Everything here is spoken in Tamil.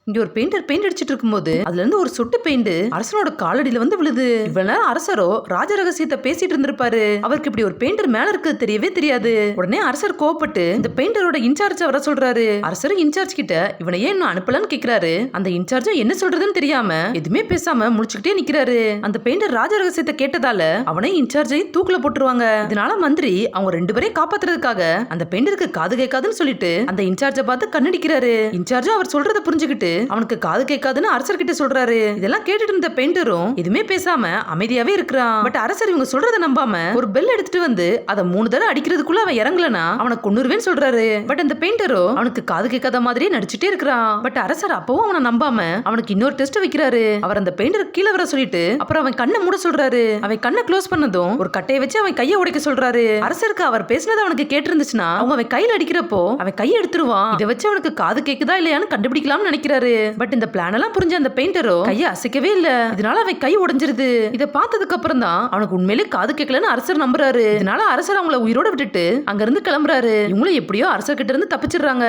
இங்க ஒரு பெயிண்டர் பெயிண்ட் அடிச்சிட்டு இருக்கும்போது அதுல இருந்து ஒரு சொட்டு பெயிண்ட் அரசனோட காலடியில வந்து விழுது. இவ்வளவு நேரம் அரசரோ ராஜ ரகசியத்தை பேசிட்டு இருந்திருப்பாரு. அவருக்கு இப்படி ஒரு பெயிண்டர் மேல இருக்கு தெரியவே தெரியாது. உடனே அரசர் கோவப்பட்டு இந்த பெயிண்டரோட இன்சார்ஜ் வர சொல்றாரு. அரசர் இன்சார்ஜ் கிட்ட இவனை ஏன் இன்னும் அனுப்பலன்னு கேக்குறாரு. அந்த இன்சார்ஜ் என்ன சொல்றதுன்னு தெரியாம எதுவுமே பேசாம முடிச்சுக்கிட்டே நிக்கிறாரு. அந்த பெயிண்டர் ராஜ ரகசியத்தை கேட்டதால அவனை இன்சார்ஜை தூக்குல போட்டுருவாங்க. இதனால மந்திரி அவங்க ரெண்டு பேரையும் காப்பாத்துறதுக்காக அந்த பெயிண்டருக்கு காது கேட்காதுன்னு சொல்லிட்டு அந்த இன்சார்ஜை பார்த்து கண்ணடிக்கிறாரு. இன்சார்ஜ் அவர் சொல்றதை புரிஞ்சுக்கிட்டு அவனுக்கு காது கேட்காதுன்னு அரசர் கிட்ட சொல்றாரு. இதெல்லாம் கேட்டுட்டு இருந்த பெயிண்டரும் எதுவுமே பேசாம அமைதியாவே இருக்கிறான். பட் அரசர் இவங்க சொல்றதை நம்பாம ஒரு பெல் எடுத்துட்டு வந்து அதை 3 தடவை அடிக்கிறதுக்குள்ள அவன் இறங்கலனா அவனை கொன்னுருவேன்னு சொல்றாரு. பட் அந்த பெயிண்டரோ அவனுக்கு காது கேட்காத மாதிரியே நடிச்சுட்டே இருக்கிறான். பட் அரசர் அப்பவும் அவனை நம்பாம அவனுக்கு இன்னொரு டெஸ்ட் வைக்கிறாரு. அவர் அந்த பெயிண்டர் கீழே வர சொல்லிட்டு அப்புறம் அவன் கண்ணை மூட சொல்றாரு. அவன் கண்ணை க்ளோஸ் பண்ணதும் ஒரு கட்டையை வச்சு அவன் கையை உடைக்க சொல்றாரு. அரசருக்கு அவர் பேசினது அவனுக்கு கேட்டு இருந்துச்சுன்னா அவங்க அவன் கையில அடிக்கிறப்போ அவன் கையை எடுத்துருவான். இதை வச்சு அவனுக்கு காது கேக்குதா இல்லையான்னு கண்டுபிடிக்கலாம்னு நினைக்கிறாரு. பட் இந்த பிளான் எல்லாம் புரிஞ்ச அந்த பெயிண்டரோ கையை அசைக்கவே இல்ல. இதனால அவன் கை உடைஞ்சிருது. இதை பார்த்ததுக்கு அப்புறம் தான் அவனுக்கு உண்மையிலே காது கேட்கலன்னு அரசர் நம்புறாரு. இதனால அரசர் அவங்கள உயிரோட விட்டுட்டு அங்க இருந்து கிளம்புறாரு. இவங்களும் எப்படியோ அரசர் கிட்ட இருந்து தப்பிச்சிடுறாங்க.